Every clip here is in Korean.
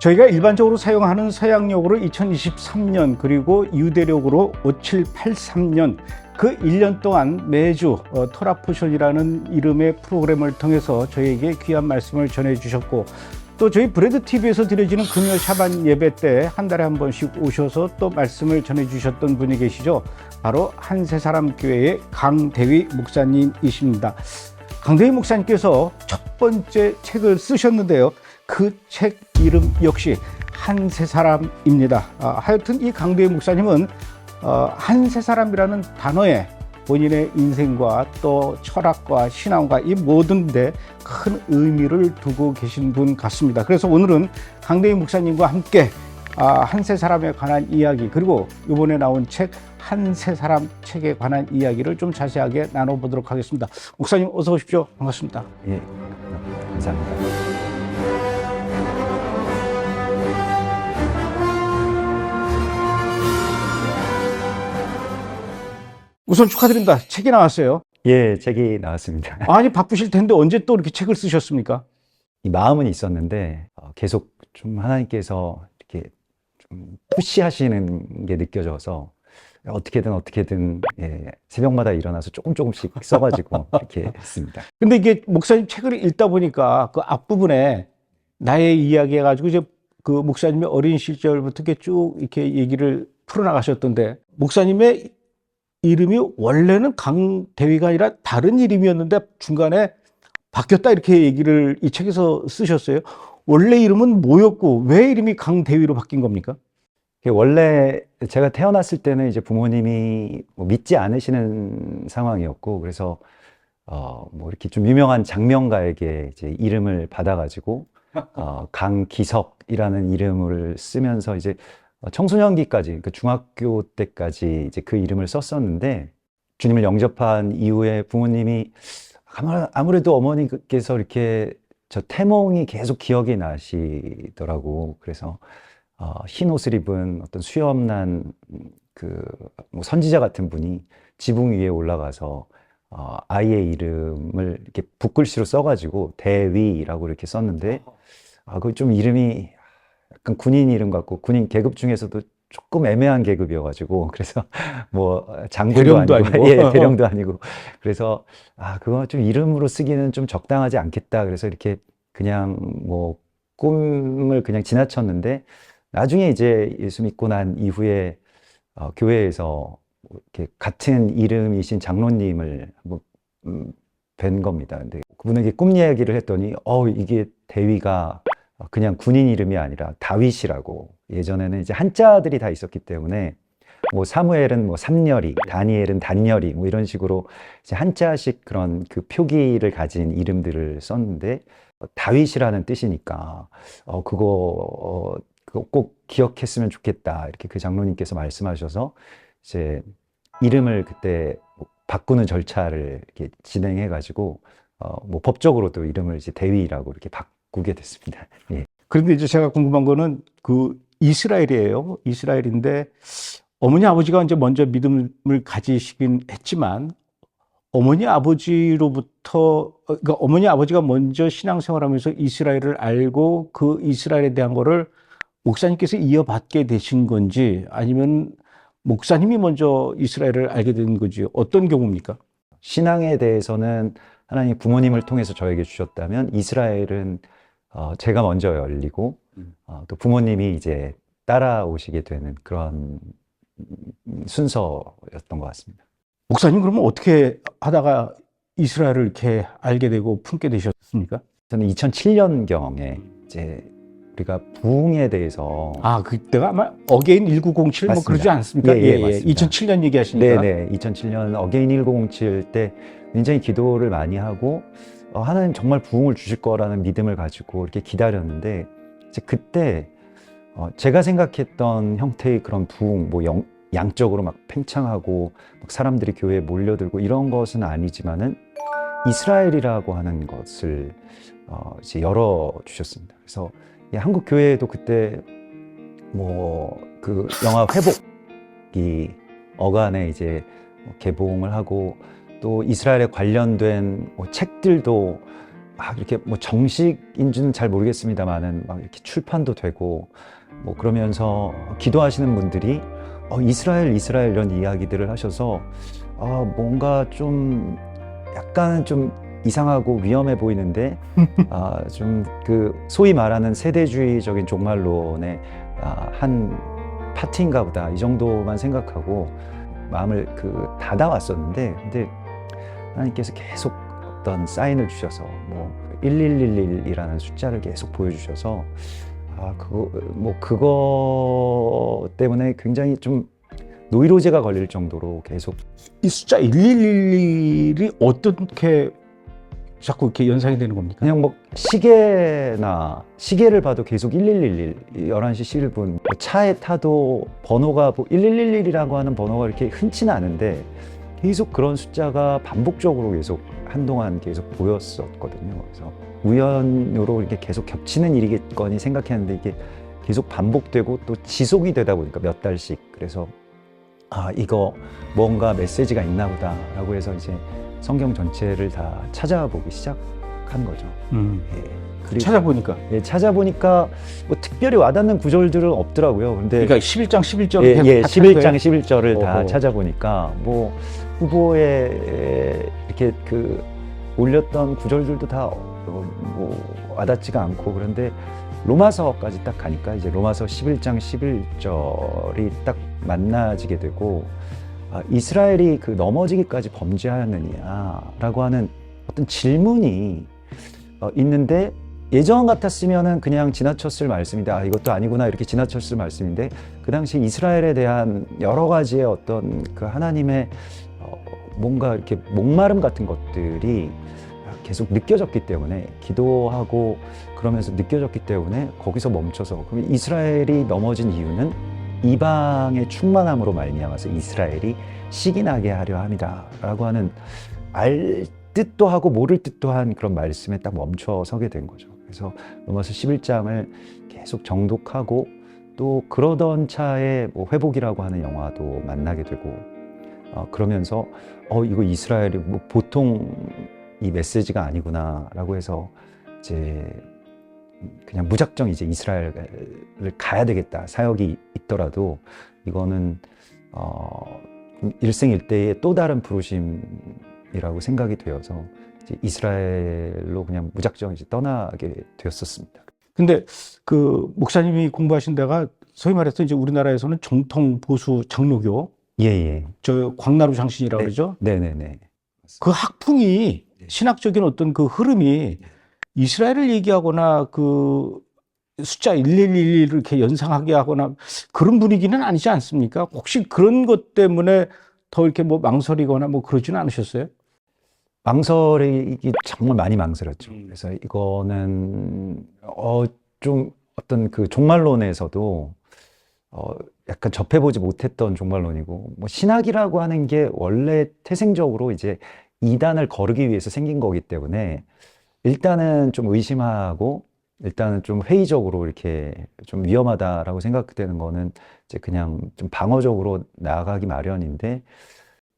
저희가 일반적으로 사용하는 서양력으로 2023년 그리고 유대력으로 5783년 그 1년 동안 매주 토라포션이라는 이름의 프로그램을 통해서 저희에게 귀한 말씀을 전해주셨고, 또 저희 브레드 TV에서 드려지는 금요 샤반 예배 때 한 달에 한 번씩 오셔서 또 말씀을 전해주셨던 분이 계시죠. 바로 한세사람 교회의 강대위 목사님이십니다. 강대위 목사님께서 첫 번째 책을 쓰셨는데요. 그 책 이름 역시 한세사람입니다. 하여튼 이 강대위 목사님은 한세사람이라는 단어에 본인의 인생과 또 철학과 신앙과 이 모든 데 큰 의미를 두고 계신 분 같습니다. 그래서 오늘은 강대위 목사님과 함께 한세사람에 관한 이야기, 그리고 이번에 나온 책 한세사람 책에 관한 이야기를 좀 자세하게 나눠보도록 하겠습니다. 목사님 어서 오십시오. 반갑습니다. 예, 감사합니다. 우선 축하드립니다. 책이 나왔어요. 예, 책이 나왔습니다. 아니 바쁘실 텐데 언제 또 이렇게 책을 쓰셨습니까? 이 마음은 있었는데 계속 좀 하나님께서 이렇게 좀 푸시하시는 게 느껴져서 어떻게든 예, 새벽마다 일어나서 조금씩 써가지고 이렇게 했습니다. 근데 이게 목사님 책을 읽다 보니까 그 앞부분에 나의 이야기 해가지고 이제 그 목사님의 어린 시절부터 이렇게 쭉 이렇게 얘기를 풀어나가셨던데, 목사님의 이름이 원래는 강대위가 아니라 다른 이름이었는데 중간에 바뀌었다 이렇게 얘기를 이 책에서 쓰셨어요. 원래 이름은 뭐였고 왜 이름이 강대위로 바뀐 겁니까? 원래 제가 태어났을 때는 이제 부모님이 뭐 믿지 않으시는 상황이었고, 그래서 뭐 이렇게 좀 유명한 장명가에게 이제 이름을 받아가지고 강기석이라는 이름을 쓰면서 이제 청소년기까지, 그러니까 중학교 때까지 이제 그 이름을 썼었는데, 주님을 영접한 이후에 부모님이 아무래도 어머니께서 이렇게 저 태몽이 계속 기억이 나시더라고. 그래서 흰 옷을 입은 어떤 수염난 뭐 선지자 같은 분이 지붕 위에 올라가서 아이의 이름을 이렇게 붓글씨로 써가지고 대위라고 이렇게 썼는데, 그 좀 이름이 약간 군인 이름 같고, 군인 계급 중에서도 조금 애매한 계급이어가지고, 그래서 뭐 장군도 아니고, 예, 대령도 아니고, 그래서 그거 좀 이름으로 쓰기는 좀 적당하지 않겠다. 그래서 이렇게 그냥 뭐 꿈을 그냥 지나쳤는데, 나중에 이제 예수 믿고 난 이후에 교회에서 이렇게 같은 이름이신 장로님을 한번 뵌 겁니다. 근데 그분에게 꿈 이야기를 했더니 이게 대위가 그냥 군인 이름이 아니라 다윗이라고, 예전에는 이제 한자들이 다 있었기 때문에 뭐 사무엘은 뭐 삼열이, 다니엘은 단열이, 뭐 이런 식으로 이제 한자식 그런 그 표기를 가진 이름들을 썼는데, 다윗이라는 뜻이니까 그거 꼭 기억했으면 좋겠다, 이렇게 그 장로님께서 말씀하셔서 이제 이름을 그때 바꾸는 절차를 이렇게 진행해 가지고 뭐 법적으로도 이름을 이제 대위라고 이렇게 바꾸게 됐습니다. 예. 그런데 이제 제가 궁금한 거는 그 이스라엘이에요. 이스라엘인데 어머니 아버지가 이제 먼저 믿음을 가지시긴 했지만, 어머니 아버지로부터, 그러니까 어머니 아버지가 먼저 신앙생활하면서 이스라엘을 알고 그 이스라엘에 대한 거를 목사님께서 이어받게 되신 건지, 아니면 목사님이 먼저 이스라엘을 알게 된 건지, 어떤 경우입니까? 신앙에 대해서는 하나님 부모님을 통해서 저에게 주셨다면, 이스라엘은 제가 먼저 열리고 또 부모님이 이제 따라오시게 되는 그런 순서였던 것 같습니다. 목사님 그러면 어떻게 하다가 이스라엘을 이렇게 알게 되고 품게 되셨습니까? 저는 2007년경에 이제 우리가 부흥에 대해서 그때가 아마 어게인 1907 뭐 그러지 않습니까? 예, 맞습니다. 2007년 얘기하시니까. 네네, 2007년 어게인 1907 때 굉장히 기도를 많이 하고 하나님 정말 부흥을 주실 거라는 믿음을 가지고 이렇게 기다렸는데, 이제 그때 제가 생각했던 형태의 그런 부흥, 뭐 양적으로 막 팽창하고 막 사람들이 교회에 몰려들고 이런 것은 아니지만은 이스라엘이라고 하는 것을 이제 열어주셨습니다. 그래서 한국 교회에도 그때 뭐 그 영화 회복이 어간에 이제 개봉을 하고, 또 이스라엘에 관련된 뭐 책들도 막 이렇게 뭐 정식인지는 잘 모르겠습니다만은 막 이렇게 출판도 되고 뭐 그러면서 기도하시는 분들이 이스라엘 이런 이야기들을 하셔서 뭔가 좀 약간 좀 이상하고 위험해 보이는데 좀 그 소위 말하는 세대주의적인 종말론의 한 파트인가 보다 이 정도만 생각하고 마음을 닫아왔었는데, 근데 하나님께서 계속 어떤 사인을 주셔서 뭐 1111이라는 숫자를 계속 보여주셔서 그거 때문에 굉장히 좀 노이로제가 걸릴 정도로 계속 이 숫자 1111이 어떻게 자꾸 이렇게 연상이 되는 겁니까? 그냥 뭐 시계를 봐도 계속 1111, 11시 11분 차에 타도 번호가 1111이라고 하는 번호가 이렇게 흔치는 않은데 계속 그런 숫자가 반복적으로 계속 한동안 계속 보였었거든요. 그래서 우연으로 이렇게 계속 겹치는 일이겠거니 생각했는데 이게 계속 반복되고 또 지속이 되다 보니까 몇 달씩, 그래서 이거 뭔가 메시지가 있나 보다라고 해서 이제 성경 전체를 다 찾아보기 시작한 거죠. 그리고 찾아보니까. 찾아보니까 뭐 특별히 와닿는 구절들은 없더라고요. 근데 그러니까 11장 11절 예, 11장 11절을 다 어허. 찾아보니까 뭐 후보에 이렇게 올렸던 구절들도 다 뭐 와닿지가 않고, 그런데 로마서까지 딱 가니까 이제 로마서 11장 11절이 딱 만나지게 되고, 이스라엘이 넘어지기까지 범죄하였느냐라고 하는 어떤 질문이 있는데, 예전 같았으면은 그냥 지나쳤을 말씀인데 이것도 아니구나 이렇게 지나쳤을 말씀인데, 그 당시 이스라엘에 대한 여러 가지의 어떤 하나님의 뭔가 이렇게 목마름 같은 것들이 계속 느껴졌기 때문에, 기도하고 그러면서 느껴졌기 때문에 거기서 멈춰서, 그럼 이스라엘이 넘어진 이유는 이방의 충만함으로 말미암아서 이스라엘이 시기나게 하려 함이다라고 하는 알 뜻도 하고 모를 뜻도 한 그런 말씀에 딱 멈춰 서게 된 거죠. 그래서 로마서 11장을 계속 정독하고, 또 그러던 차에 뭐 회복이라고 하는 영화도 만나게 되고, 그러면서 이거 이스라엘이 뭐 보통 이 메시지가 아니구나라고 해서 이제 그냥 무작정 이제 이스라엘을 가야 되겠다, 사역이 있더라도 이거는 일생일대의 또 다른 부르심이라고 생각이 되어서 이제 이스라엘로 그냥 무작정 이제 떠나게 되었었습니다. 근데 목사님이 공부하신 데가 소위 말해서 이제 우리나라에서는 정통 보수 장로교, 예. 저 광나루 장신이라고 네. 그러죠. 네네네. 그 학풍이, 신학적인 어떤 그 흐름이 이스라엘을 얘기하거나 숫자 1111을 이렇게 연상하게 하거나 그런 분위기는 아니지 않습니까? 혹시 그런 것 때문에 더 이렇게 뭐 망설이거나 뭐 그러지는 않으셨어요? 망설이기 정말 많이 망설였죠. 그래서 이거는 좀 어떤 종말론에서도 약간 접해보지 못했던 종말론이고, 뭐 신학이라고 하는 게 원래 태생적으로 이제 이단을 거르기 위해서 생긴 거기 때문에 일단은 좀 의심하고, 일단은 좀 회의적으로 이렇게 좀 위험하다라고 생각되는 거는 이제 그냥 좀 방어적으로 나아가기 마련인데,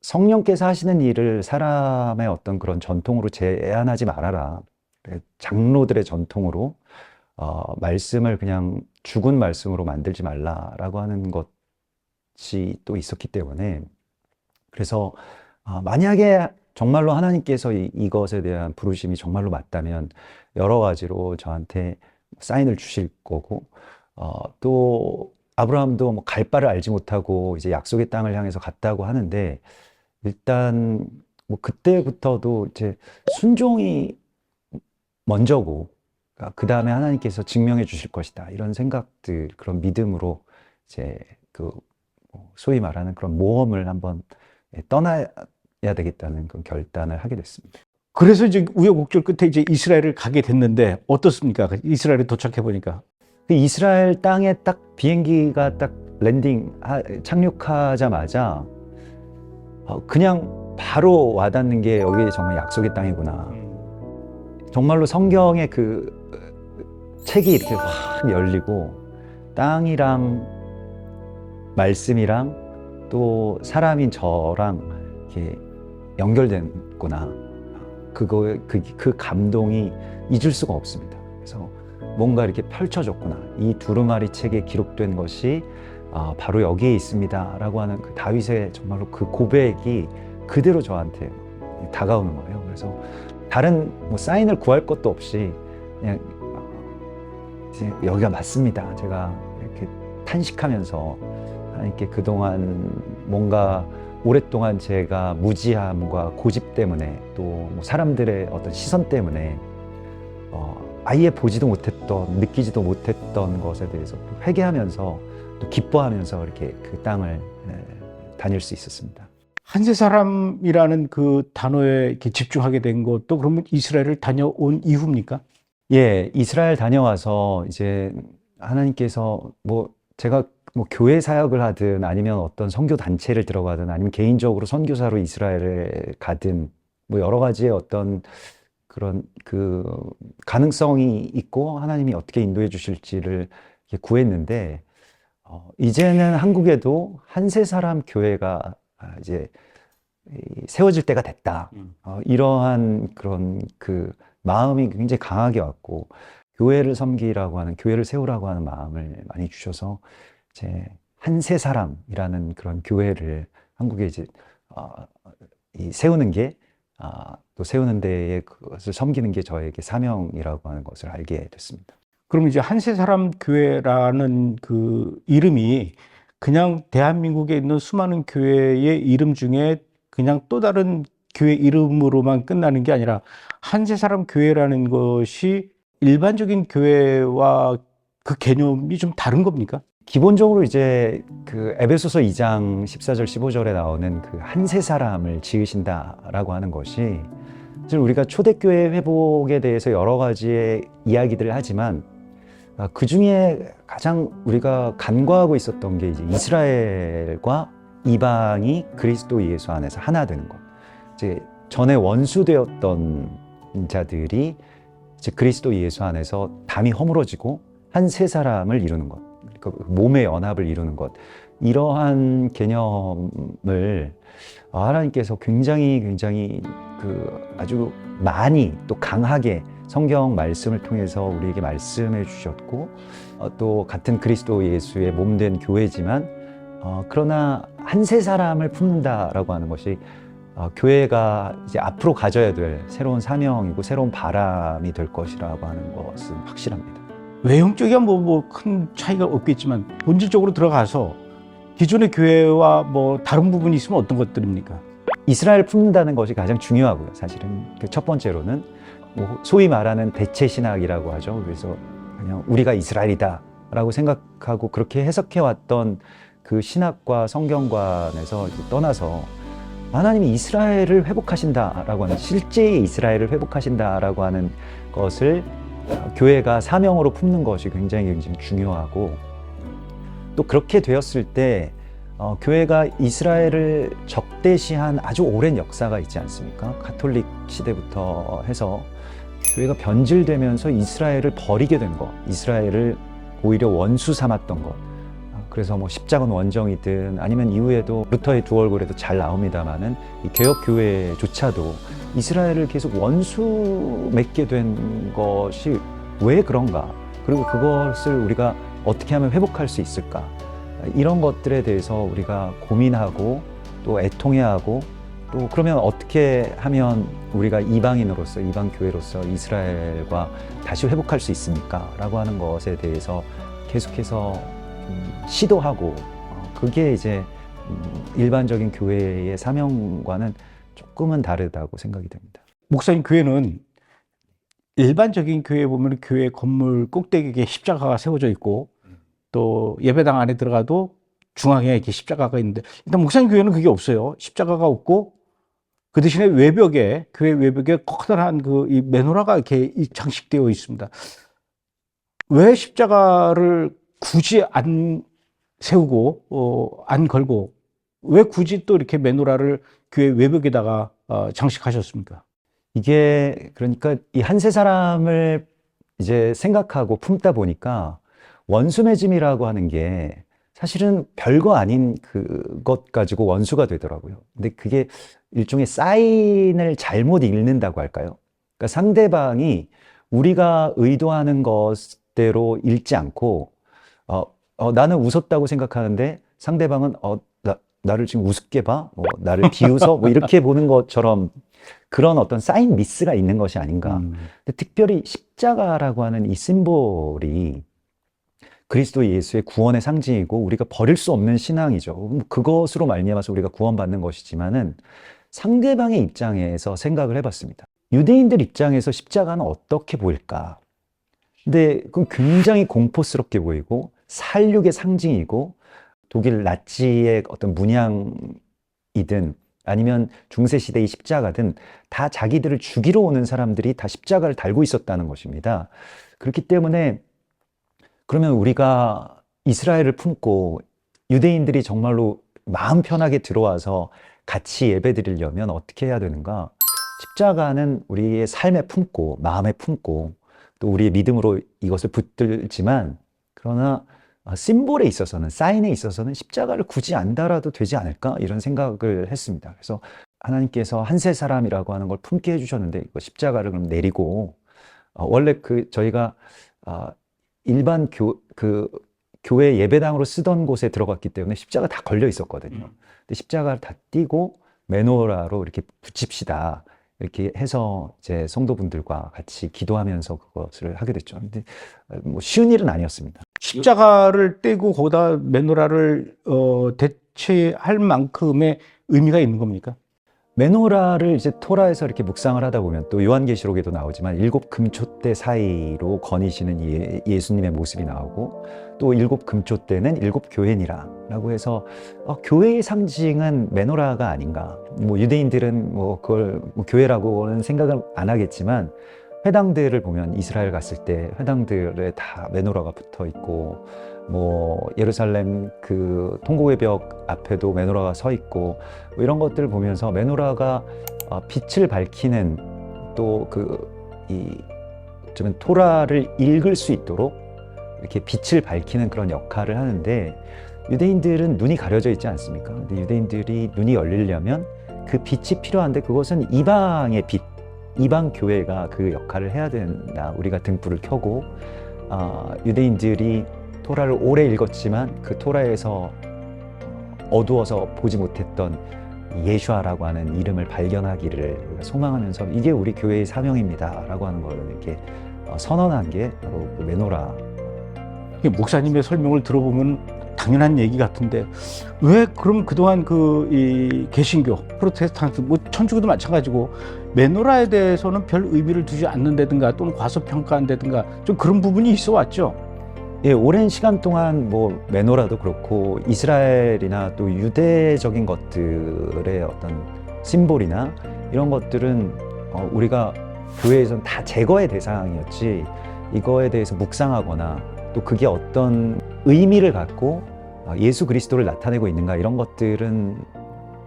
성령께서 하시는 일을 사람의 어떤 그런 전통으로 제한하지 말아라. 장로들의 전통으로 말씀을 그냥 죽은 말씀으로 만들지 말라라고 하는 것이 또 있었기 때문에, 그래서 만약에 정말로 하나님께서 이것에 대한 부르심이 정말로 맞다면 여러 가지로 저한테 사인을 주실 거고, 또 아브라함도 뭐 갈 바를 알지 못하고 이제 약속의 땅을 향해서 갔다고 하는데, 일단 뭐 그때부터도 이제 순종이 먼저고, 그 다음에 하나님께서 증명해 주실 것이다, 이런 생각들, 그런 믿음으로 이제 소위 말하는 그런 모험을 한번 떠나야 되겠다는 그런 결단을 하게 됐습니다. 그래서 이제 우여곡절 끝에 이제 이스라엘을 가게 됐는데 어떻습니까? 이스라엘에 도착해 보니까. 이스라엘 땅에 딱 비행기가 딱 착륙하자마자 그냥 바로 와닿는 게, 여기 정말 약속의 땅이구나. 정말로 성경의 책이 이렇게 확 열리고, 땅이랑 말씀이랑 또 사람인 저랑 이렇게 연결됐구나. 그 감동이 잊을 수가 없습니다. 그래서 뭔가 이렇게 펼쳐졌구나. 이 두루마리 책에 기록된 것이 바로 여기에 있습니다라고 하는 그 다윗의 정말로 그 고백이 그대로 저한테 다가오는 거예요. 그래서 다른 뭐 사인을 구할 것도 없이 그냥 이제 여기가 맞습니다. 제가 이렇게 탄식하면서 하나님께 그동안 뭔가 오랫동안 제가 무지함과 고집 때문에 또 뭐 사람들의 어떤 시선 때문에 아예 보지도 못했던, 느끼지도 못했던 것에 대해서 또 회개하면서 또 기뻐하면서 이렇게 그 땅을 다닐 수 있었습니다. 한세 사람이라는 그 단어에 이렇게 집중하게 된 것도 그러면 이스라엘을 다녀온 이후입니까? 예, 이스라엘 다녀와서 이제 하나님께서 뭐 제가 뭐 교회 사역을 하든 아니면 어떤 선교 단체를 들어가든 아니면 개인적으로 선교사로 이스라엘에 가든 뭐 여러 가지의 어떤 그런 그 가능성이 있고 하나님이 어떻게 인도해 주실지를 이렇게 구했는데 이제는 한국에도 한세 사람 교회가 이제 세워질 때가 됐다. 이러한 그런 그 마음이 굉장히 강하게 왔고 교회를 섬기라고 하는, 교회를 세우라고 하는 마음을 많이 주셔서 이제 한세 사람이라는 그런 교회를 한국에 이제 세우는 게 또 세우는 데에 그것을 섬기는 게 저에게 사명이라고 하는 것을 알게 됐습니다. 그럼 이제 한세 사람 교회라는 그 이름이 그냥 대한민국에 있는 수많은 교회의 이름 중에 그냥 또 다른 교회 이름으로만 끝나는 게 아니라 한세 사람 교회라는 것이 일반적인 교회와 그 개념이 좀 다른 겁니까? 기본적으로 이제 그 에베소서 2장 14절 15절에 나오는 그 한세 사람을 지으신다라고 하는 것이 사실 우리가 초대교회 회복에 대해서 여러 가지의 이야기들을 하지만 그 중에 가장 우리가 간과하고 있었던 게 이제 이스라엘과 이방이 그리스도 예수 안에서 하나 되는 것. 이제 전에 원수되었던 자들이 이제 그리스도 예수 안에서 담이 허물어지고 한 세 사람을 이루는 것. 그러니까 몸의 연합을 이루는 것. 이러한 개념을 하나님께서 굉장히 그 아주 많이 또 강하게 성경 말씀을 통해서 우리에게 말씀해 주셨고 또 같은 그리스도 예수의 몸된 교회지만 그러나 한세 사람을 품는다라고 하는 것이 교회가 이제 앞으로 가져야 될 새로운 사명이고 새로운 바람이 될 것이라고 하는 것은 확실합니다. 외형적이야 뭐 큰 차이가 없겠지만 본질적으로 들어가서 기존의 교회와 뭐 다른 부분이 있으면 어떤 것들입니까? 이스라엘 품는다는 것이 가장 중요하고요. 사실은 그 첫 번째로는 뭐 소위 말하는 대체 신학이라고 하죠. 그래서 그냥 우리가 이스라엘이다라고 생각하고 그렇게 해석해 왔던 그 신학과 성경관에서 떠나서 하나님이 이스라엘을 회복하신다라고 하는, 실제의 이스라엘을 회복하신다라고 하는 것을 교회가 사명으로 품는 것이 굉장히 중요하고, 또 그렇게 되었을 때 교회가 이스라엘을 적대시한 아주 오랜 역사가 있지 않습니까? 가톨릭 시대부터 해서 교회가 변질되면서 이스라엘을 버리게 된 것, 이스라엘을 오히려 원수 삼았던 것. 그래서 뭐 십자군 원정이든 아니면 이후에도 루터의 두 얼굴에도 잘 나옵니다만은 이 개혁교회조차도 이스라엘을 계속 원수 맺게 된 것이 왜 그런가? 그리고 그것을 우리가 어떻게 하면 회복할 수 있을까? 이런 것들에 대해서 우리가 고민하고 또 애통해하고 또 그러면 어떻게 하면 우리가 이방인으로서, 이방교회로서 이스라엘과 다시 회복할 수 있습니까? 라고 하는 것에 대해서 계속해서 시도하고, 그게 이제 일반적인 교회의 사명과는 조금은 다르다고 생각이 됩니다. 목사님, 교회는 일반적인 교회에 보면 교회 건물 꼭대기에 십자가가 세워져 있고 또 예배당 안에 들어가도 중앙에 이렇게 십자가가 있는데, 일단 목사님 교회는 그게 없어요. 십자가가 없고 그 대신에 외벽에, 교회 외벽에 커다란 이 메노라가 이렇게 장식되어 있습니다. 왜 십자가를 굳이 안 세우고 안 걸고 왜 굳이 또 이렇게 메노라를 교회 외벽에다가 장식하셨습니까? 이게 그러니까 이 한세 사람을 이제 생각하고 품다 보니까 원수맺음이라고 하는 게 사실은 별거 아닌 그것 가지고 원수가 되더라고요. 근데 그게 일종의 사인을 잘못 읽는다고 할까요? 그러니까 상대방이 우리가 의도하는 것대로 읽지 않고 나는 웃었다고 생각하는데 상대방은 나를 지금 우습게 봐? 뭐 나를 비웃어? 뭐 이렇게 보는 것처럼 그런 어떤 사인 미스가 있는 것이 아닌가. 근데 특별히 십자가라고 하는 이 심볼이 그리스도 예수의 구원의 상징이고 우리가 버릴 수 없는 신앙이죠. 그것으로 말미암아서 우리가 구원받는 것이지만은 상대방의 입장에서 생각을 해봤습니다. 유대인들 입장에서 십자가는 어떻게 보일까? 근데 그건 굉장히 공포스럽게 보이고 살육의 상징이고 독일 나치의 어떤 문양이든 아니면 중세시대의 십자가든 다 자기들을 죽이러 오는 사람들이 다 십자가를 달고 있었다는 것입니다. 그렇기 때문에 그러면 우리가 이스라엘을 품고 유대인들이 정말로 마음 편하게 들어와서 같이 예배드리려면 어떻게 해야 되는가? 십자가는 우리의 삶에 품고 마음에 품고 또 우리의 믿음으로 이것을 붙들지만 그러나 심볼에 있어서는 사인에 있어서는 십자가를 굳이 안 달아도 되지 않을까? 이런 생각을 했습니다. 그래서 하나님께서 한 세 사람이라고 하는 걸 품게 해주셨는데 이거 십자가를 그럼 내리고 원래 저희가 일반 교회 예배당으로 쓰던 곳에 들어갔기 때문에 십자가 다 걸려 있었거든요. 근데 십자가를 다 띄고 메노라로 이렇게 붙입시다. 이렇게 해서 이제 성도분들과 같이 기도하면서 그것을 하게 됐죠. 근데 뭐 쉬운 일은 아니었습니다. 십자가를 떼고 거기다 메노라를 대체할 만큼의 의미가 있는 겁니까? 메노라를 이제 토라에서 이렇게 묵상을 하다 보면 또 요한계시록에도 나오지만 7 금초대 사이로 거니시는 예수님의 모습이 나오고 또 7 금초대는 7 교회니라 라고 해서 교회의 상징은 메노라가 아닌가. 뭐 유대인들은 뭐 그걸 뭐 교회라고는 생각을 안 하겠지만 회당들을 보면 이스라엘 갔을 때 회당들에 다 메노라가 붙어 있고 뭐 예루살렘 그 통곡의 벽 앞에도 메노라가 서 있고 뭐 이런 것들을 보면서 메노라가 빛을 밝히는 또 좀 토라를 읽을 수 있도록 이렇게 빛을 밝히는 그런 역할을 하는데 유대인들은 눈이 가려져 있지 않습니까? 근데 유대인들이 눈이 열리려면 그 빛이 필요한데 그것은 이방의 빛, 이방 교회가 그 역할을 해야 된다. 우리가 등불을 켜고 유대인들이 토라를 오래 읽었지만 그 토라에서 어두워서 보지 못했던 예슈아라고 하는 이름을 발견하기를 소망하면서 이게 우리 교회의 사명입니다 라고 하는 걸 이렇게 선언한 게 바로 그 메노라. 목사님의 설명을 들어보면 당연한 얘기 같은데 왜 그럼 그동안 이 개신교, 프로테스탄트, 뭐 천주교도 마찬가지고 메노라에 대해서는 별 의미를 두지 않는다든가 또는 과소평가한다든가 좀 그런 부분이 있어 왔죠? 예, 오랜 시간 동안 뭐 메노라도 그렇고 이스라엘이나 또 유대적인 것들의 어떤 심볼이나 이런 것들은 우리가 교회에서는 다 제거의 대상이었지 이거에 대해서 묵상하거나 또 그게 어떤 의미를 갖고 예수 그리스도를 나타내고 있는가 이런 것들은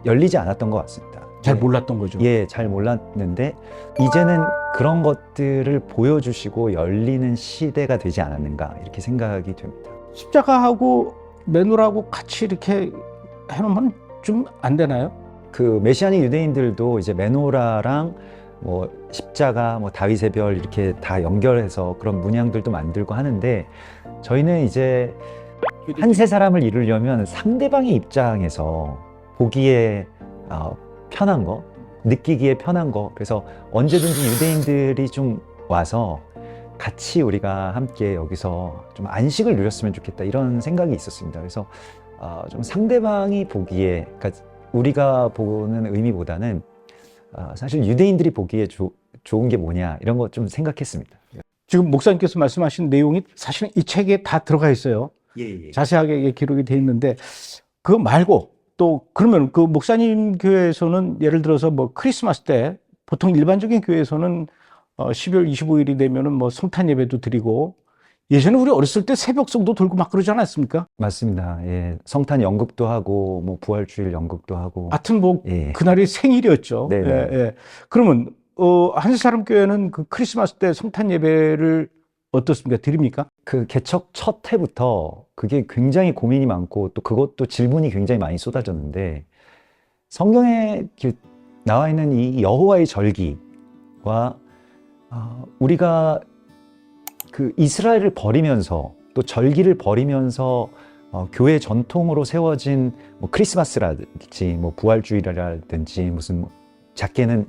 열리지 않았던 것 같습니다. 잘 몰랐던 거죠. 예, 잘 몰랐는데 이제는 그런 것들을 보여주시고 열리는 시대가 되지 않았는가 이렇게 생각이 됩니다. 십자가하고 메노라하고 같이 이렇게 해놓으면 좀 안 되나요? 그 메시아닉 유대인들도 이제 메노라랑 뭐 십자가, 뭐 다윗의 별 이렇게 다 연결해서 그런 문양들도 만들고 하는데 저희는 이제 한 세 사람을 이루려면 상대방의 입장에서 보기에 편한 거, 느끼기에 편한 거. 그래서 언제든지 유대인들이 좀 와서 같이 우리가 함께 여기서 좀 안식을 누렸으면 좋겠다 이런 생각이 있었습니다. 그래서 좀 상대방이 보기에, 그러니까 우리가 보는 의미보다는 사실 유대인들이 보기에 좋은 게 뭐냐 이런 거 좀 생각했습니다. 지금 목사님께서 말씀하신 내용이 사실은 이 책에 다 들어가 있어요. 예. 자세하게 기록이 돼 있는데 그거 말고 또 그러면 그 목사님 교회에서는 예를 들어서 뭐 크리스마스 때 보통 일반적인 교회에서는 12월 25일이 되면은 뭐 성탄 예배도 드리고 예전에 우리 어렸을 때 새벽송도 돌고 막 그러지 않았습니까? 맞습니다. 예. 성탄 연극도 하고 뭐 부활주일 연극도 하고. 하여튼 뭐 예. 그날이 생일이었죠. 네네. 예. 그러면 한국사람 교회는 그 크리스마스 때 성탄 예배를 어떻습니까? 드립니까? 그 개척 첫 해부터 그게 굉장히 고민이 많고 또 그것도 질문이 굉장히 많이 쏟아졌는데 성경에 나와 있는 이 여호와의 절기와 우리가 그 이스라엘을 버리면서 또 절기를 버리면서 교회 전통으로 세워진 뭐 크리스마스라든지 뭐 부활주일이라든지 무슨 뭐 작게는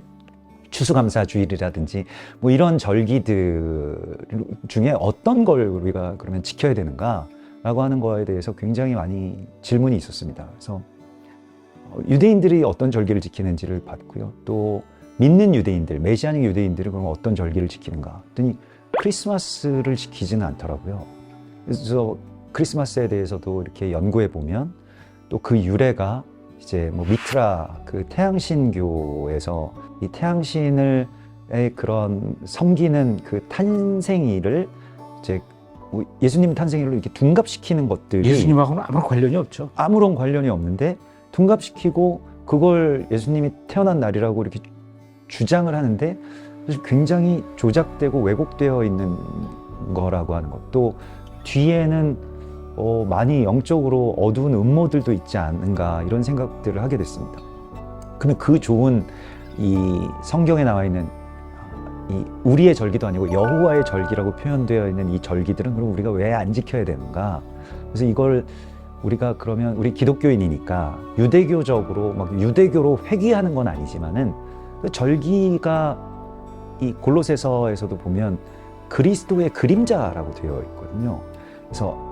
추수감사주일이라든지 뭐 이런 절기들 중에 어떤 걸 우리가 그러면 지켜야 되는가라고 하는 거에 대해서 굉장히 많이 질문이 있었습니다. 그래서 유대인들이 어떤 절기를 지키는지를 봤고요. 또 믿는 유대인들, 메시아닉 유대인들이 그럼 어떤 절기를 지키는가 했더니 크리스마스를 지키지는 않더라고요. 그래서 크리스마스에 대해서도 이렇게 연구해 보면 또 그 유래가 이제 뭐 미트라 그 태양신교에서 이 태양신을 그런 섬기는 그 탄생일을 이제 뭐 예수님 탄생일로 이렇게 둔갑시키는 것들이 예수님하고는 아무런 관련이 없죠. 아무런 관련이 없는데 둔갑시키고 그걸 예수님이 태어난 날이라고 이렇게 주장을 하는데 사실 굉장히 조작되고 왜곡되어 있는 거라고 하는 것. 또 뒤에는 많이 영적으로 어두운 음모들도 있지 않은가 이런 생각들을 하게 됐습니다. 그러면 그 좋은 이 성경에 나와 있는 이 우리의 절기도 아니고 여호와의 절기라고 표현되어 있는 이 절기들은 그럼 우리가 왜 안 지켜야 되는가? 그래서 이걸 우리가 그러면 우리 기독교인이니까 유대교적으로 막 유대교로 회귀하는 건 아니지만은 그 절기가 이 골로새서에서도 보면 그리스도의 그림자라고 되어 있거든요. 그래서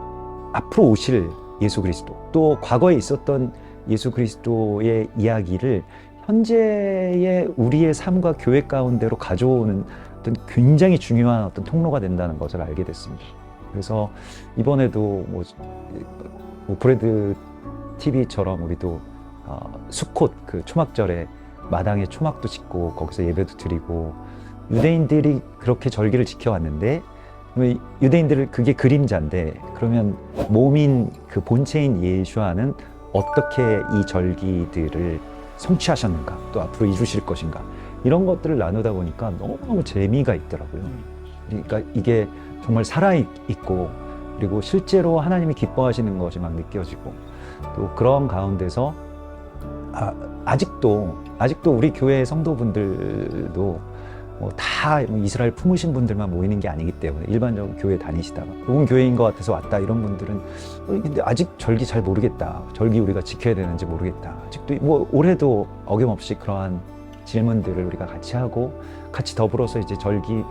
앞으로 오실 예수 그리스도 또 과거에 있었던 예수 그리스도의 이야기를 현재의 우리의 삶과 교회 가운데로 가져오는 어떤 굉장히 중요한 어떤 통로가 된다는 것을 알게 됐습니다. 그래서 이번에도 뭐 브레드 TV처럼 우리도 수콧 그 초막절에 마당에 초막도 짓고 거기서 예배도 드리고 유대인들이 그렇게 절기를 지켜왔는데 유대인들은 그게 그림자인데 그러면 몸인 그 본체인 예수와는 어떻게 이 절기들을 성취하셨는가 또 앞으로 이루실 것인가 이런 것들을 나누다 보니까 너무너무 재미가 있더라고요. 그러니까 이게 정말 살아있고 그리고 실제로 하나님이 기뻐하시는 것이 막 느껴지고 또 그런 가운데서 아직도 우리 교회 성도분들도 뭐 다 이스라엘 품으신 분들만 모이는 게 아니기 때문에 일반적으로 교회 다니시다가 좋은 교회인 것 같아서 왔다 이런 분들은 근데 아직 절기 잘 모르겠다. 절기 우리가 지켜야 되는지 모르겠다. 아직도 뭐 올해도 어김없이 그러한 질문들을 우리가 같이 하고 같이 더불어서 이제 절기에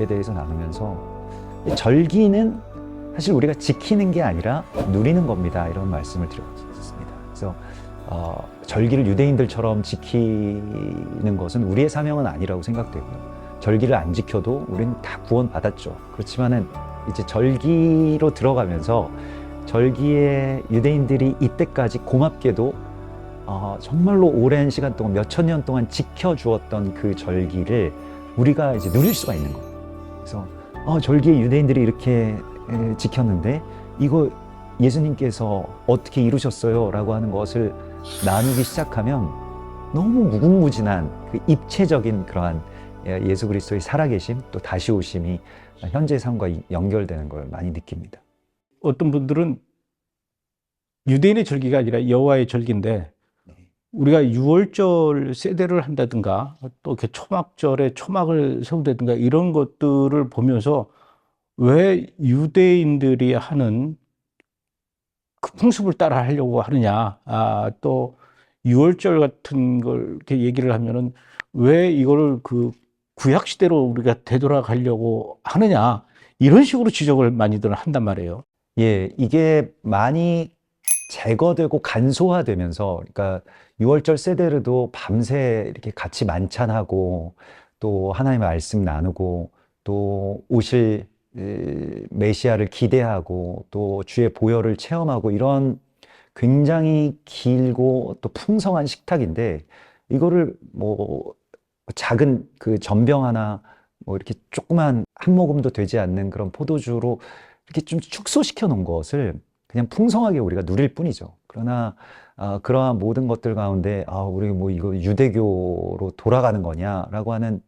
대해서 나누면서 절기는 사실 우리가 지키는 게 아니라 누리는 겁니다. 이런 말씀을 드렸습니다. 그래서 절기를 유대인들처럼 지키는 것은 우리의 사명은 아니라고 생각되고요. 절기를 안 지켜도 우리는 다 구원 받았죠. 그렇지만은 이제 절기로 들어가면서 절기에 유대인들이 이때까지 고맙게도 정말로 오랜 시간 동안 몇천 년 동안 지켜주었던 그 절기를 우리가 이제 누릴 수가 있는 거예요. 그래서 절기에 유대인들이 이렇게 지켰는데 이거 예수님께서 어떻게 이루셨어요? 라고 하는 것을 나누기 시작하면 너무 무궁무진한 그 입체적인 그러한 예수 그리스도의 살아계심 또 다시 오심이 현재 삶과 연결되는 걸 많이 느낍니다. 어떤 분들은 유대인의 절기가 아니라 여호와의 절기인데 우리가 유월절 세대를 한다든가 또 이렇게 초막절에 초막을 세운다든가 이런 것들을 보면서 왜 유대인들이 하는 그 풍습을 따라 하려고 하느냐, 또 6월절 같은 걸 이렇게 얘기를 하면은 왜 이거를 그 구약 시대로 우리가 되돌아가려고 하느냐, 이런 식으로 지적을 많이들 한단 말이에요. 예, 이게 많이 제거되고 간소화되면서, 그러니까 6월절 세대로도 밤새 이렇게 같이 만찬하고 또 하나님의 말씀 나누고 또 오실 메시아를 기대하고 또 주의 보혈을 체험하고 이런 굉장히 길고 또 풍성한 식탁인데 이거를 뭐 작은 그 전병 하나 뭐 이렇게 조그만 한 모금도 되지 않는 그런 포도주로 이렇게 좀 축소시켜 놓은 것을 그냥 풍성하게 우리가 누릴 뿐이죠. 그러나 그러한 모든 것들 가운데 우리 뭐 이거 유대교로 돌아가는 거냐라고 하는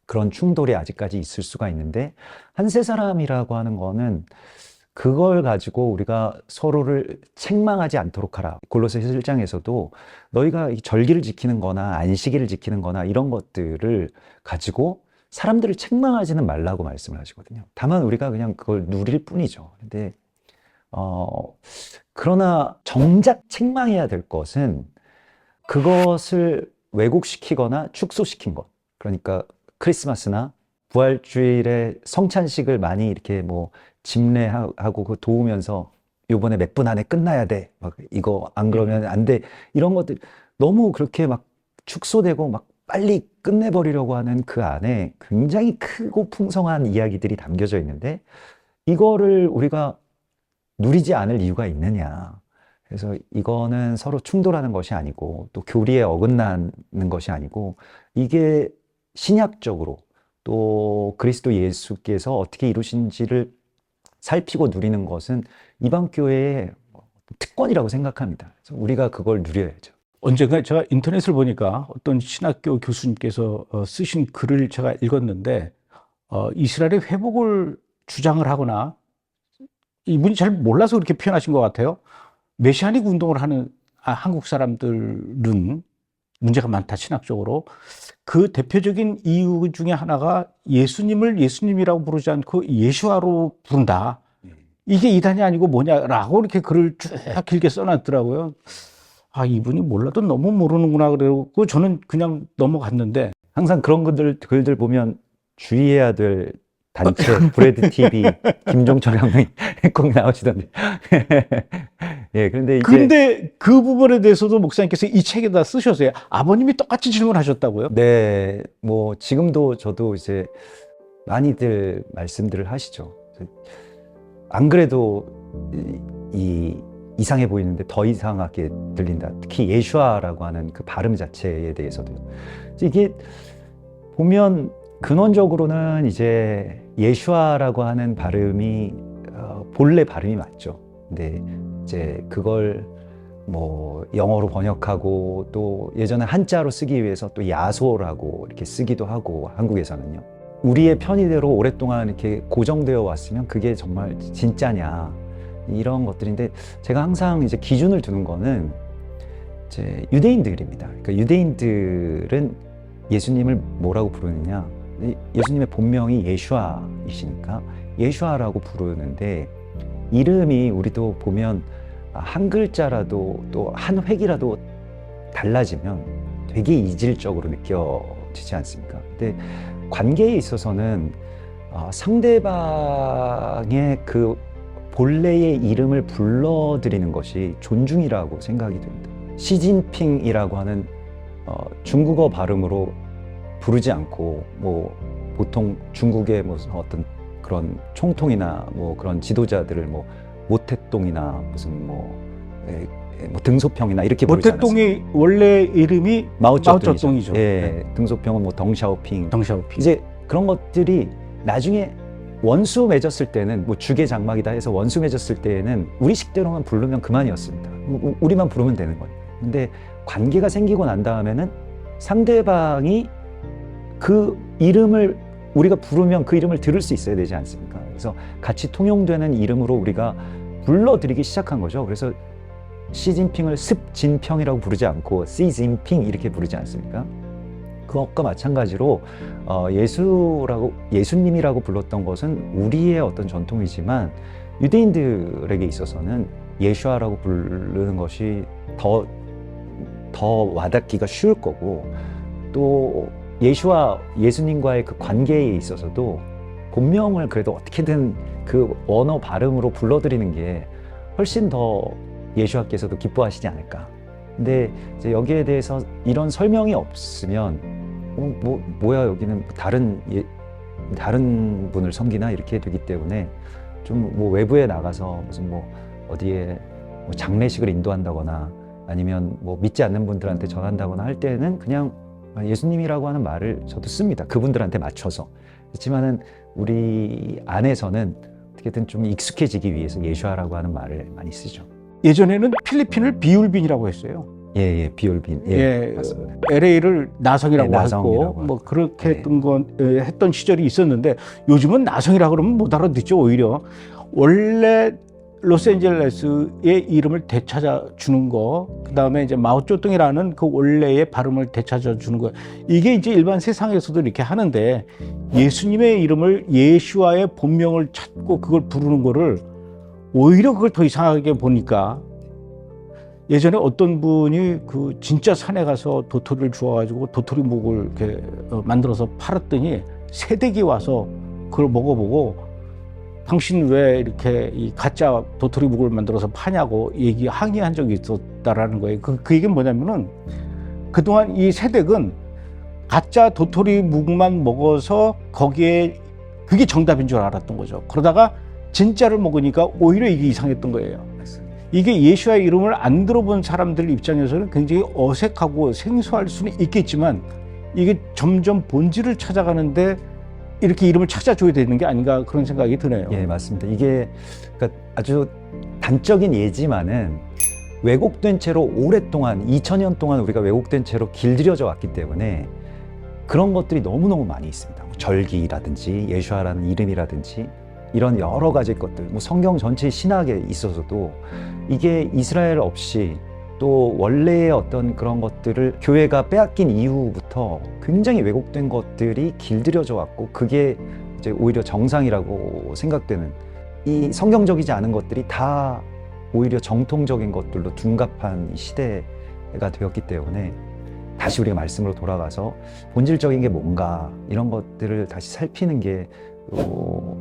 그런 충돌이 아직까지 있을 수가 있는데, 한 세 사람이라고 하는 거는 그걸 가지고 우리가 서로를 책망하지 않도록 하라. 골로새 1장에서도 너희가 이 절기를 지키는 거나 안식일을 지키는 거나 이런 것들을 가지고 사람들을 책망하지는 말라고 말씀을 하시거든요. 다만 우리가 그냥 그걸 누릴 뿐이죠. 근데 그러나 정작 책망해야 될 것은 그것을 왜곡시키거나 축소시킨 것. 그러니까 크리스마스나 부활주일에 성찬식을 많이 이렇게 뭐 집례하고 그 도우면서 요번에 몇 분 안에 끝나야 돼. 막 이거 안 그러면 안 돼. 이런 것들 너무 그렇게 막 축소되고 막 빨리 끝내버리려고 하는 그 안에 굉장히 크고 풍성한 이야기들이 담겨져 있는데 이거를 우리가 누리지 않을 이유가 있느냐. 그래서 이거는 서로 충돌하는 것이 아니고 또 교리에 어긋나는 것이 아니고 이게 신약적으로 또 그리스도 예수께서 어떻게 이루신지를 살피고 누리는 것은 이방 교회의 특권이라고 생각합니다. 그래서 우리가 그걸 누려야죠. 언젠가 제가 인터넷을 보니까 어떤 신학교 교수님께서 쓰신 글을 제가 읽었는데 이스라엘의 회복을 주장을 하거나 이분이 잘 몰라서 그렇게 표현하신 것 같아요. 메시아닉 운동을 하는 한국 사람들은 문제가 많다, 신학적으로. 그 대표적인 이유 중에 하나가 예수님을 예수님이라고 부르지 않고 예수아로 부른다. 이게 이단이 아니고 뭐냐라고 이렇게 글을 쭉 길게 써놨더라고요. 아, 이분이 몰라도 너무 모르는구나. 그러고 저는 그냥 넘어갔는데. 항상 그런 글들 보면 주의해야 될 단체, 브레드 TV, 김종철 형이 꼭 나오시던데. 예, 그런데 근데 그 부분에 대해서도 목사님께서 이 책에다 쓰셨어요. 아버님이 똑같이 질문하셨다고요? 네, 뭐 지금도 저도 이제 많이들 말씀들을 하시죠. 안 그래도 이상해 보이는데 더 이상하게 들린다. 특히 예슈아라고 하는 그 발음 자체에 대해서도 이게 보면 근원적으로는 이제 예슈아라고 하는 발음이 본래 발음이 맞죠. 근데 이제 그걸 뭐 영어로 번역하고 또 예전에 한자로 쓰기 위해서 또 야소라고 이렇게 쓰기도 하고 한국에서는요. 우리의 편의대로 오랫동안 이렇게 고정되어 왔으면 그게 정말 진짜냐 이런 것들인데 제가 항상 이제 기준을 두는 거는 이제 유대인들입니다. 그러니까 유대인들은 예수님을 뭐라고 부르느냐? 예수님의 본명이 예슈아이시니까 예슈아라고 부르는데 이름이 우리도 보면 한 글자라도 또 한 획이라도 달라지면 되게 이질적으로 느껴지지 않습니까? 근데 관계에 있어서는 상대방의 그 본래의 이름을 불러드리는 것이 존중이라고 생각이 됩니다. 시진핑이라고 하는 중국어 발음으로 부르지 않고 뭐 보통 중국의 뭐 어떤 그런 총통이나 뭐 그런 지도자들을 뭐 모태똥이나 무슨 뭐 등소평이나 이렇게 부르지 않았어요. 모태똥이 원래 이름이 마오쩌둥이죠. 예, 등소평은 뭐 덩샤오핑. 덩샤오핑. 이제 그런 것들이 나중에 원수 맺었을 때는 뭐 주계 장막이다 해서 원수 맺었을 때에는 우리 식대로만 부르면 그만이었습니다. 우리만 부르면 되는 거예요. 근데 관계가 생기고 난 다음에는 상대방이 그 이름을 우리가 부르면 그 이름을 들을 수 있어야 되지 않습니까? 그래서 같이 통용되는 이름으로 우리가 불러드리기 시작한 거죠. 그래서 시진핑을 습진평이라고 부르지 않고 시진핑 이렇게 부르지 않습니까? 그것과 마찬가지로 예수님이라고 불렀던 것은 우리의 어떤 전통이지만 유대인들에게 있어서는 예슈아라고 부르는 것이 더 와닿기가 쉬울 거고 또 예수님과의 그 관계에 있어서도 본명을 그래도 어떻게든 그 언어 발음으로 불러드리는 게 훨씬 더 예수님께서도 기뻐하시지 않을까. 근데 이제 여기에 대해서 이런 설명이 없으면 뭐야 여기는 다른 분을 섬기나 이렇게 되기 때문에 좀 뭐 외부에 나가서 무슨 뭐 어디에 뭐 장례식을 인도한다거나 아니면 뭐 믿지 않는 분들한테 전한다거나 할 때는 그냥 예수님이라고 하는 말을 저도 씁니다. 그분들한테 맞춰서. 그렇지만은 우리 안에서는 어떻게든 좀 익숙해지기 위해서 예수아라고 하는 말을 많이 쓰죠. 예전에는 필리핀을 비울빈이라고 했어요. 예, 비올빈. 예, 맞습니다. LA를 나성이라고 네, 했고 나성이라고 뭐 그렇게 네. 했던 시절이 있었는데 요즘은 나성이라고 그러면 못 알아듣죠. 오히려 원래 로스앤젤레스의 이름을 되찾아 주는 거, 그 다음에 이제 마오쩌둥이라는 그 원래의 발음을 되찾아 주는 거, 이게 이제 일반 세상에서도 이렇게 하는데 예수님의 이름을 예슈아의 본명을 찾고 그걸 부르는 거를 오히려 그걸 더 이상하게 보니까 예전에 어떤 분이 그 진짜 산에 가서 도토리를 주워가지고 도토리 묵을 이렇게 만들어서 팔았더니 새댁이 와서 그걸 먹어보고 당신 왜 이렇게 이 가짜 도토리 묵을 만들어서 파냐고 항의한 적이 있었다라는 거예요. 그 얘기는 뭐냐면은 그동안 이 새댁은 가짜 도토리 묵만 먹어서 거기에 그게 정답인 줄 알았던 거죠. 그러다가 진짜를 먹으니까 오히려 이게 이상했던 거예요. 이게 예수와의 이름을 안 들어본 사람들 입장에서는 굉장히 어색하고 생소할 수는 있겠지만 이게 점점 본질을 찾아가는데 이렇게 이름을 찾아줘야 되는 게 아닌가 그런 생각이 드네요. 예, 맞습니다. 이게 그러니까 아주 단적인 예지만은 왜곡된 채로 오랫동안 2000년 동안 우리가 왜곡된 채로 길들여져 왔기 때문에 그런 것들이 너무너무 많이 있습니다. 절기라든지 예수아라는 이름이라든지 이런 여러 가지 것들, 뭐 성경 전체 신학에 있어서도 이게 이스라엘 없이 또 원래의 어떤 그런 것들을 교회가 빼앗긴 이후부터 굉장히 왜곡된 것들이 길들여져 왔고 그게 이제 오히려 정상이라고 생각되는 이 성경적이지 않은 것들이 다 오히려 정통적인 것들로 둔갑한 시대가 되었기 때문에 다시 우리가 말씀으로 돌아가서 본질적인 게 뭔가 이런 것들을 다시 살피는 게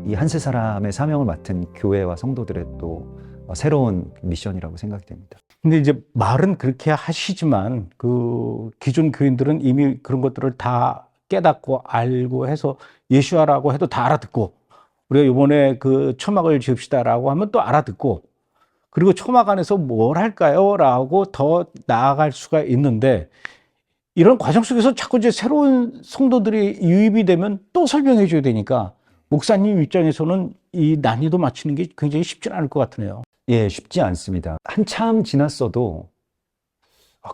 이 한 세 사람의 사명을 맡은 교회와 성도들의 또 새로운 미션이라고 생각이 됩니다. 근데 이제 말은 그렇게 하시지만 그 기존 교인들은 이미 그런 것들을 다 깨닫고 알고 해서 예수아라고 해도 다 알아듣고 우리가 이번에 그 초막을 지읍시다라고 하면 또 알아듣고 그리고 초막 안에서 뭘 할까요? 라고 더 나아갈 수가 있는데 이런 과정 속에서 자꾸 이제 새로운 성도들이 유입이 되면 또 설명해 줘야 되니까 목사님 입장에서는 이 난이도 맞추는 게 굉장히 쉽지 않을 것 같으네요. 예, 쉽지 않습니다. 한참 지났어도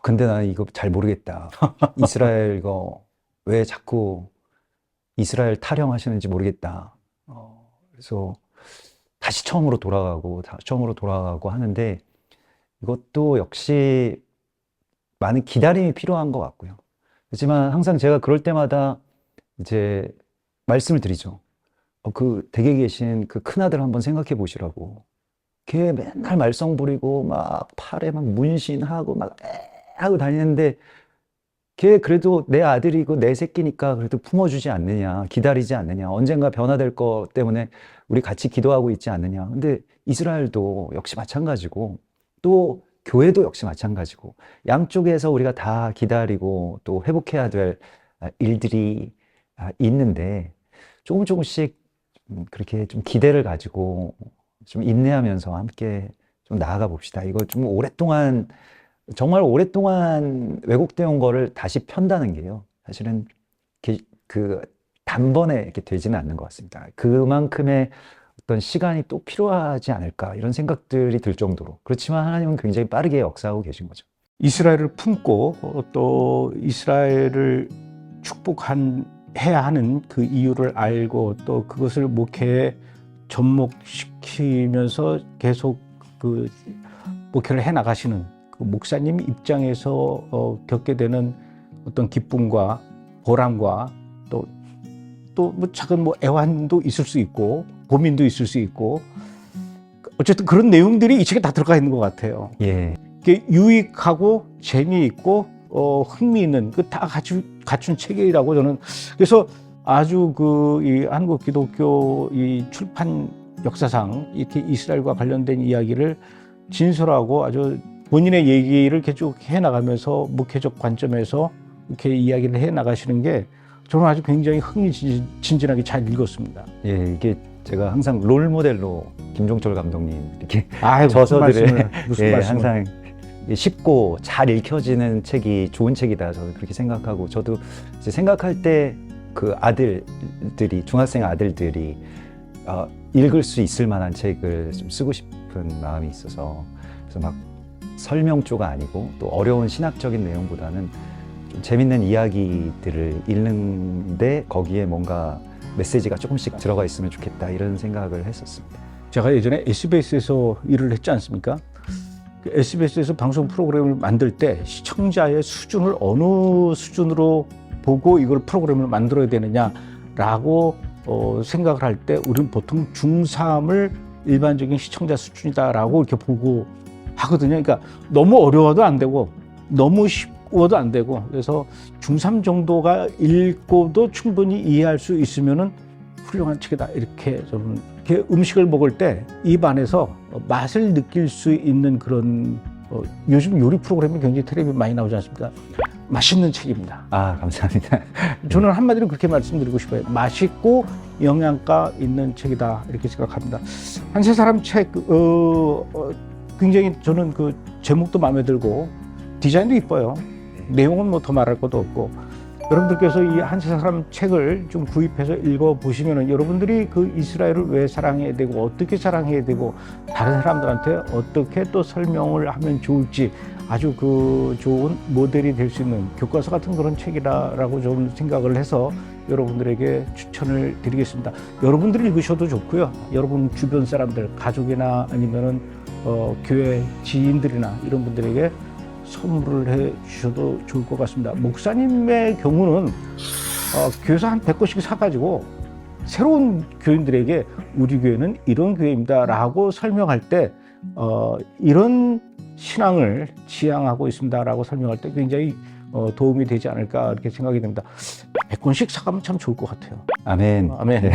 근데 나는 이거 잘 모르겠다. 이스라엘 이거 왜 자꾸 이스라엘 타령하시는지 모르겠다. 그래서 다시 처음으로 돌아가고 하는데 이것도 역시 많은 기다림이 필요한 것 같고요. 하지만 항상 제가 그럴 때마다 이제 말씀을 드리죠. 그 댁에 계신 그 큰아들 한번 생각해 보시라고. 걔 맨날 말썽 부리고 막 팔에 막 문신하고 막 하고 다니는데 걔 그래도 내 아들이고 내 새끼니까 그래도 품어주지 않느냐, 기다리지 않느냐, 언젠가 변화될 것 때문에 우리 같이 기도하고 있지 않느냐. 근데 이스라엘도 역시 마찬가지고 또 교회도 역시 마찬가지고 양쪽에서 우리가 다 기다리고 또 회복해야 될 일들이 있는데 조금씩 그렇게 좀 기대를 가지고 좀 인내하면서 함께 좀 나아가 봅시다. 이거 좀 오랫동안, 정말 오랫동안 왜곡되어 온 거를 다시 편다는 게요. 사실은 그 단번에 이렇게 되지는 않는 것 같습니다. 그만큼의 어떤 시간이 또 필요하지 않을까 이런 생각들이 들 정도로. 그렇지만 하나님은 굉장히 빠르게 역사하고 계신 거죠. 이스라엘을 품고 또 이스라엘을 해야 하는 그 이유를 알고 또 그것을 목회에 접목시키면서 계속 그 목회를 해 나가시는 그 목사님 입장에서 겪게 되는 어떤 기쁨과 보람과 또 뭐 작은 뭐 애환도 있을 수 있고 고민도 있을 수 있고 어쨌든 그런 내용들이 이 책에 다 들어가 있는 것 같아요. 예. 이게 유익하고 재미있고 흥미있는 그 다 갖춘 책이라고 저는 그래서 아주 이 한국 기독교 이 출판 역사상 이렇게 이스라엘과 관련된 이야기를 진솔하고 아주 본인의 얘기를 계속 해 나가면서 목회적 관점에서 이렇게 이야기를 해 나가시는 게 저는 아주 굉장히 흥미진진하게 잘 읽었습니다. 예, 이게 제가 항상 롤 모델로 김종철 감독님 이렇게 아이고, 저서들을 무슨 예, 말씀을. 항상 쉽고 잘 읽혀지는 책이 좋은 책이다. 저는 그렇게 생각하고 저도 이제 생각할 때 그 아들들이 중학생 아들들이 읽을 수 있을 만한 책을 좀 쓰고 싶은 마음이 있어서 그래서 막 설명조가 아니고 또 어려운 신학적인 내용보다는 좀 재밌는 이야기들을 읽는데 거기에 뭔가 메시지가 조금씩 들어가 있으면 좋겠다 이런 생각을 했었습니다. 제가 예전에 SBS에서 일을 했지 않습니까? 그 SBS에서 방송 프로그램을 만들 때 시청자의 수준을 어느 수준으로 보고 이걸 프로그램을 만들어야 되느냐라고 생각을 할 때 우리는 보통 중3을 일반적인 시청자 수준이다라고 이렇게 보고 하거든요. 그러니까 너무 어려워도 안 되고 너무 쉽고도 안 되고 그래서 중3 정도가 읽고도 충분히 이해할 수 있으면은 훌륭한 책이다. 이렇게 저는 이렇게 음식을 먹을 때 입 안에서 맛을 느낄 수 있는 그런 요즘 요리 프로그램이 굉장히 텔레비에 많이 나오지 않습니까? 맛있는 책입니다. 아, 감사합니다. 저는 한마디로 그렇게 말씀드리고 싶어요. 맛있고 영양가 있는 책이다 이렇게 생각합니다. 한 세 사람 책 굉장히 저는 그 제목도 마음에 들고 디자인도 이뻐요. 내용은 뭐 더 말할 것도 없고 여러분들께서 이 한 세 사람 책을 좀 구입해서 읽어 보시면은 여러분들이 그 이스라엘을 왜 사랑해야 되고 어떻게 사랑해야 되고 다른 사람들한테 어떻게 또 설명을 하면 좋을지 아주 그 좋은 모델이 될 수 있는 교과서 같은 그런 책이라고 좀 생각을 해서 여러분들에게 추천을 드리겠습니다. 여러분들이 읽으셔도 좋고요. 여러분 주변 사람들, 가족이나 아니면은 교회 지인들이나 이런 분들에게 선물을 해 주셔도 좋을 것 같습니다. 목사님의 경우는 교회에서 한 100권씩 사가지고 새로운 교인들에게 우리 교회는 이런 교회입니다 라고 설명할 때 이런 신앙을 지향하고 있습니다 라고 설명할 때 굉장히 도움이 되지 않을까 이렇게 생각이 됩니다. 100권씩 사가면 참 좋을 것 같아요. 아멘. 아멘. 네.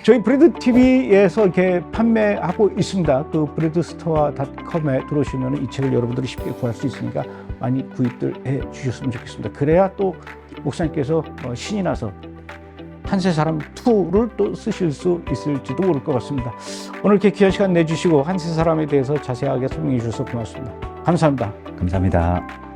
저희 브레드 TV에서 이렇게 판매하고 있습니다. 그 브레드스토어닷컴에 들어오시면 이 책을 여러분들이 쉽게 구할 수 있으니까 많이 구입들 해 주셨으면 좋겠습니다. 그래야 또 목사님께서 신이 나서 한 세 사람 2를 또 쓰실 수 있을지도 모를 것 같습니다. 오늘 이렇게 귀한 시간 내주시고 한 세 사람에 대해서 자세하게 설명해 주셔서 고맙습니다. 감사합니다. 감사합니다.